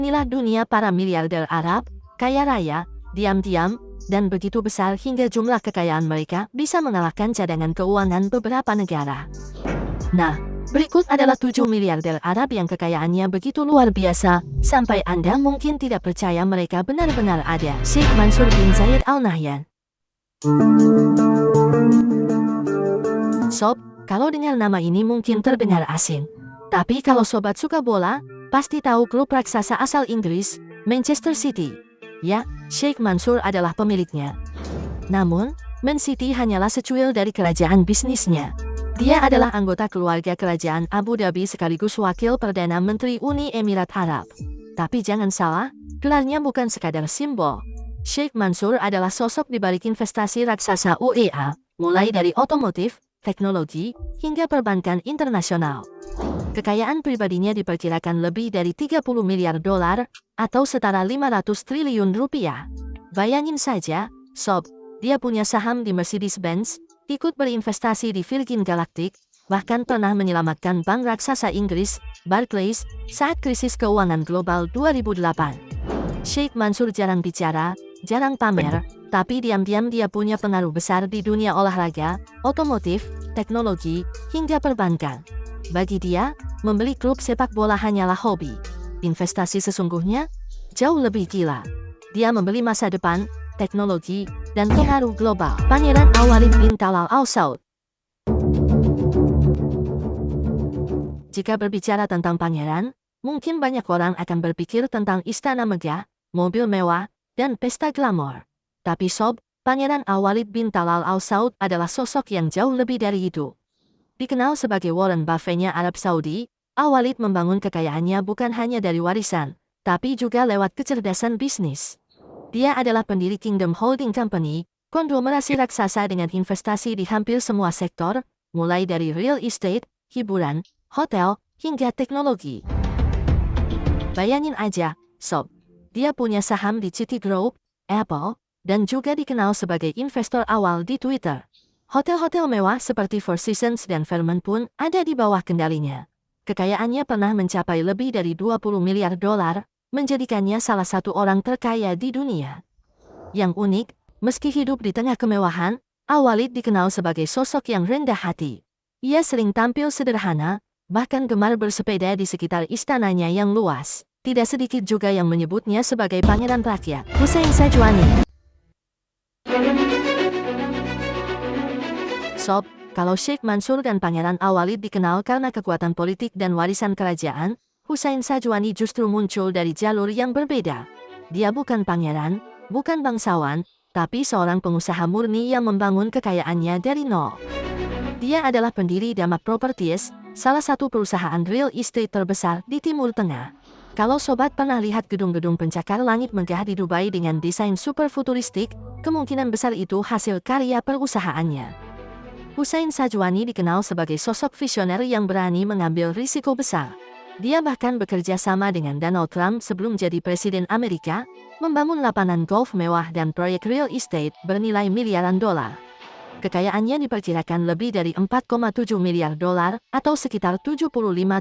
Inilah dunia para miliarder Arab, kaya raya, diam-diam, dan begitu besar hingga jumlah kekayaan mereka bisa mengalahkan cadangan keuangan beberapa negara. Nah, berikut adalah 7 miliarder Arab yang kekayaannya begitu luar biasa, sampai Anda mungkin tidak percaya mereka benar-benar ada. Sheikh Mansur bin Zayed Al Nahyan. Sob, kalau dengar nama ini mungkin terdengar asing. Tapi kalau sobat suka bola, pasti tahu klub raksasa asal Inggris, Manchester City. Ya, Sheikh Mansur adalah pemiliknya. Namun, Man City hanyalah secuil dari kerajaan bisnisnya. Dia adalah anggota keluarga kerajaan Abu Dhabi sekaligus wakil Perdana Menteri Uni Emirat Arab. Tapi jangan salah, gelarnya bukan sekadar simbol. Sheikh Mansur adalah sosok di balik investasi raksasa UEA, mulai dari otomotif, teknologi, hingga perbankan internasional. Kekayaan pribadinya diperkirakan lebih dari 30 miliar dolar, atau setara 500 triliun rupiah. Bayangin saja, sob, dia punya saham di Mercedes-Benz, ikut berinvestasi di Virgin Galactic, bahkan pernah menyelamatkan bank raksasa Inggris, Barclays, saat krisis keuangan global 2008. Sheikh Mansur jarang bicara, jarang pamer, tapi diam-diam dia punya pengaruh besar di dunia olahraga, otomotif, teknologi, hingga perbankan. Bagi dia, membeli klub sepak bola hanyalah hobi. Investasi sesungguhnya jauh lebih gila. Dia membeli masa depan, teknologi, dan pengaruh global. Pangeran Al-Walid bin Talal Al Saud. Jika berbicara tentang pangeran, mungkin banyak orang akan berpikir tentang istana megah, mobil mewah, dan pesta glamor. Tapi sob, Pangeran Al-Walid bin Talal Al Saud adalah sosok yang jauh lebih dari itu. Dikenal sebagai Warren Buffett-nya Arab Saudi, Al-Walid membangun kekayaannya bukan hanya dari warisan, tapi juga lewat kecerdasan bisnis. Dia adalah pendiri Kingdom Holding Company, konglomerasi raksasa dengan investasi di hampir semua sektor, mulai dari real estate, hiburan, hotel, hingga teknologi. Bayangin aja, sob, dia punya saham di Citigroup, Apple, dan juga dikenal sebagai investor awal di Twitter. Hotel-hotel mewah seperti Four Seasons dan Fairmont pun ada di bawah kendalinya. Kekayaannya pernah mencapai lebih dari 20 miliar dolar, menjadikannya salah satu orang terkaya di dunia. Yang unik, meski hidup di tengah kemewahan, Al-Walid dikenal sebagai sosok yang rendah hati. Ia sering tampil sederhana, bahkan gemar bersepeda di sekitar istananya yang luas. Tidak sedikit juga yang menyebutnya sebagai pangeran rakyat. Hussein Sajwani. Sob, kalau Sheikh Mansur dan Pangeran Al-Walid dikenal karena kekuatan politik dan warisan kerajaan, Hussein Sajwani justru muncul dari jalur yang berbeda. Dia bukan pangeran, bukan bangsawan, tapi seorang pengusaha murni yang membangun kekayaannya dari nol. Dia adalah pendiri Damak Properties, salah satu perusahaan real estate terbesar di Timur Tengah. Kalau sobat pernah lihat gedung-gedung pencakar langit megah di Dubai dengan desain super futuristik, kemungkinan besar itu hasil karya perusahaannya. Hussein Sajwani dikenal sebagai sosok visioner yang berani mengambil risiko besar. Dia bahkan bekerja sama dengan Donald Trump sebelum jadi Presiden Amerika, membangun lapangan golf mewah dan proyek real estate bernilai miliaran dolar. Kekayaannya diperkirakan lebih dari 4,7 miliar dolar atau sekitar 75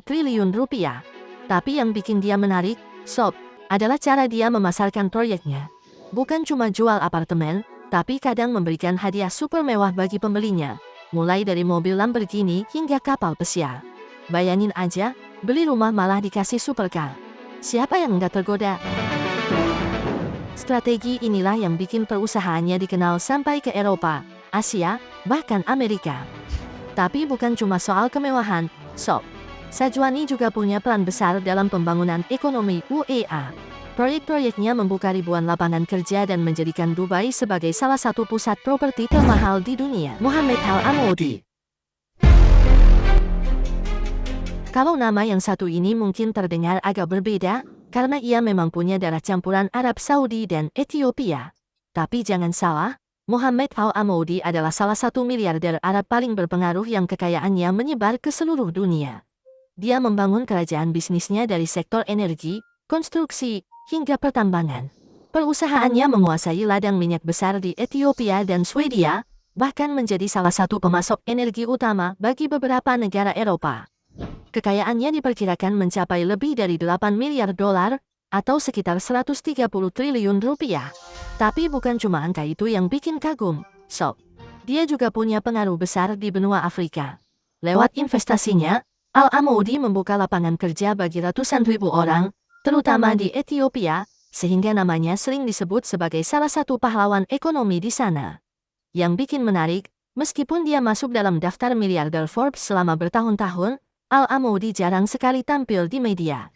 triliun rupiah. Tapi yang bikin dia menarik, sob, adalah cara dia memasarkan proyeknya. Bukan cuma jual apartemen, tapi kadang memberikan hadiah super mewah bagi pembelinya. Mulai dari mobil Lamborghini hingga kapal pesiar. Bayangin aja, beli rumah malah dikasih supercar. Siapa yang nggak tergoda? Strategi inilah yang bikin perusahaannya dikenal sampai ke Eropa, Asia, bahkan Amerika. Tapi bukan cuma soal kemewahan, sob. Sajwani juga punya peran besar dalam pembangunan ekonomi UEA. Proyek-proyeknya membuka ribuan lapangan kerja dan menjadikan Dubai sebagai salah satu pusat properti termahal di dunia. Mohammed Al-Amoudi. Kalau nama yang satu ini mungkin terdengar agak berbeda, karena ia memang punya darah campuran Arab Saudi dan Ethiopia. Tapi jangan salah, Mohammed Al-Amoudi adalah salah satu miliarder Arab paling berpengaruh yang kekayaannya menyebar ke seluruh dunia. Dia membangun kerajaan bisnisnya dari sektor energi, konstruksi, hingga pertambangan. Perusahaannya menguasai ladang minyak besar di Ethiopia dan Swedia, bahkan menjadi salah satu pemasok energi utama bagi beberapa negara Eropa. Kekayaannya diperkirakan mencapai lebih dari 8 miliar dolar, atau sekitar 130 triliun rupiah. Tapi bukan cuma angka itu yang bikin kagum, sob. Dia juga punya pengaruh besar di benua Afrika. Lewat investasinya, Al-Amoudi membuka lapangan kerja bagi ratusan ribu orang, terutama di Ethiopia, sehingga namanya sering disebut sebagai salah satu pahlawan ekonomi di sana. Yang bikin menarik, meskipun dia masuk dalam daftar miliarder Forbes selama bertahun-tahun, Al-Amoudi jarang sekali tampil di media.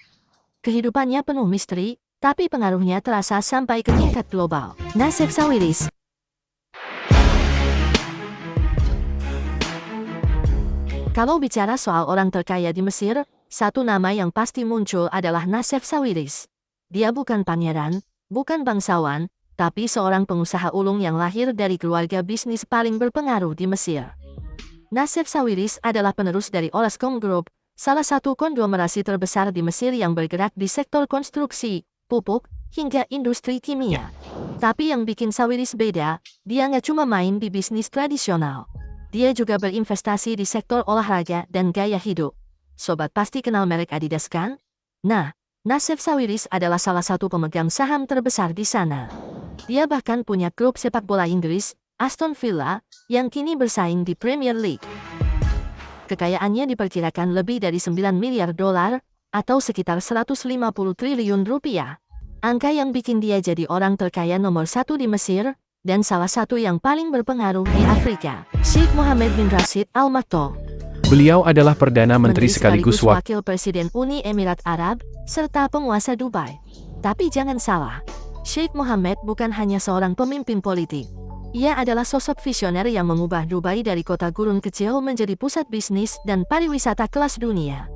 Kehidupannya penuh misteri, tapi pengaruhnya terasa sampai ke tingkat global. Nassef Sawiris. Kalau bicara soal orang terkaya di Mesir, satu nama yang pasti muncul adalah Nassef Sawiris. Dia bukan pangeran, bukan bangsawan, tapi seorang pengusaha ulung yang lahir dari keluarga bisnis paling berpengaruh di Mesir. Nassef Sawiris adalah penerus dari Orascom Group, salah satu konglomerasi terbesar di Mesir yang bergerak di sektor konstruksi, pupuk, hingga industri kimia. Tapi yang bikin Sawiris beda, dia nggak cuma main di bisnis tradisional. Dia juga berinvestasi di sektor olahraga dan gaya hidup. Sobat pasti kenal merek Adidas kan? Nah, Nassef Sawiris adalah salah satu pemegang saham terbesar di sana. Dia bahkan punya klub sepak bola Inggris, Aston Villa, yang kini bersaing di Premier League. Kekayaannya diperkirakan lebih dari 9 miliar dolar, atau sekitar 150 triliun rupiah. Angka yang bikin dia jadi orang terkaya nomor satu di Mesir, dan salah satu yang paling berpengaruh di Afrika. Sheikh Mohammed bin Rashid Al Maktoum. Beliau adalah Perdana Menteri sekaligus Wakil Presiden Uni Emirat Arab, serta penguasa Dubai. Tapi jangan salah, Sheikh Mohammed bukan hanya seorang pemimpin politik. Ia adalah sosok visioner yang mengubah Dubai dari kota gurun kecil menjadi pusat bisnis dan pariwisata kelas dunia.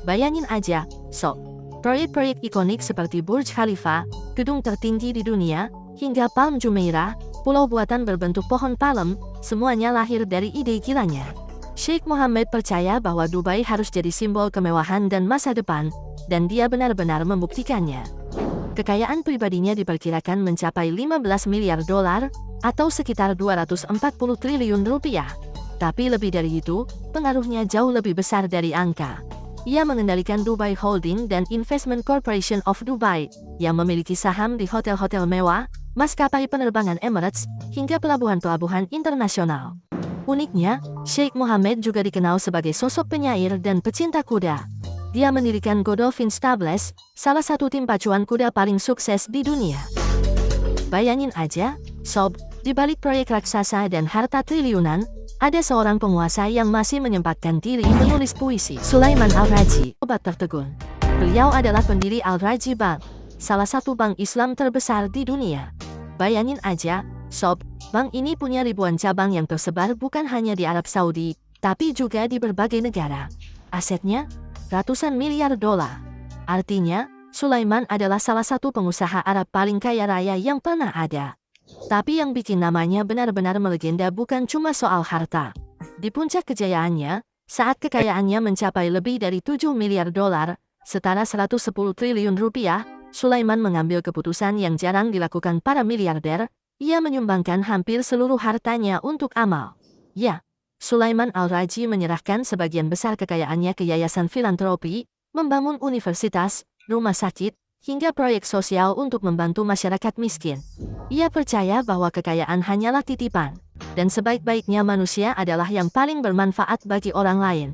Bayangin aja, sob, proyek-proyek ikonik seperti Burj Khalifa, gedung tertinggi di dunia, hingga Palm Jumeirah, pulau buatan berbentuk pohon palem, semuanya lahir dari ide gilanya. Sheikh Mohammed percaya bahwa Dubai harus jadi simbol kemewahan dan masa depan, dan dia benar-benar membuktikannya. Kekayaan pribadinya diperkirakan mencapai 15 miliar dolar, atau sekitar 240 triliun rupiah. Tapi lebih dari itu, pengaruhnya jauh lebih besar dari angka. Ia mengendalikan Dubai Holding dan Investment Corporation of Dubai, yang memiliki saham di hotel-hotel mewah, maskapai penerbangan Emirates, hingga pelabuhan-pelabuhan internasional. Uniknya, Sheikh Mohammed juga dikenal sebagai sosok penyair dan pecinta kuda. Dia mendirikan Godolphin Stables, salah satu tim pacuan kuda paling sukses di dunia. Bayangin aja, sob, di balik proyek raksasa dan harta triliunan, ada seorang penguasa yang masih menyempatkan diri menulis puisi. Sulaiman Al-Rajhi, Sobat Tertegun. Beliau adalah pendiri Al-Rajhi Bank, salah satu bank Islam terbesar di dunia. Bayangin aja, sob, bank ini punya ribuan cabang yang tersebar bukan hanya di Arab Saudi, tapi juga di berbagai negara. Asetnya, ratusan miliar dolar. Artinya, Sulaiman adalah salah satu pengusaha Arab paling kaya raya yang pernah ada. Tapi yang bikin namanya benar-benar melegenda bukan cuma soal harta. Di puncak kejayaannya, saat kekayaannya mencapai lebih dari 7 miliar dolar, setara 110 triliun rupiah, Sulaiman mengambil keputusan yang jarang dilakukan para miliarder. Ia menyumbangkan hampir seluruh hartanya untuk amal. Ya, Sulaiman Al-Rajhi menyerahkan sebagian besar kekayaannya ke yayasan filantropi, membangun universitas, rumah sakit, hingga proyek sosial untuk membantu masyarakat miskin. Ia percaya bahwa kekayaan hanyalah titipan, dan sebaik-baiknya manusia adalah yang paling bermanfaat bagi orang lain.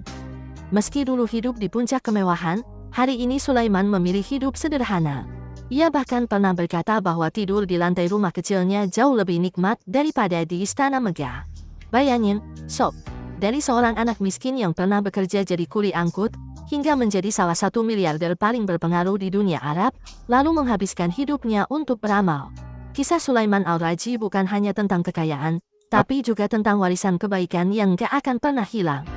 Meski dulu hidup di puncak kemewahan, hari ini Sulaiman memilih hidup sederhana. Ia bahkan pernah berkata bahwa tidur di lantai rumah kecilnya jauh lebih nikmat daripada di istana megah. Bayangin, sob, dari seorang anak miskin yang pernah bekerja jadi kuli angkut, hingga menjadi salah satu miliarder paling berpengaruh di dunia Arab, lalu menghabiskan hidupnya untuk beramal. Kisah Sulaiman Al-Rajhi bukan hanya tentang kekayaan, tapi juga tentang warisan kebaikan yang gak akan pernah hilang.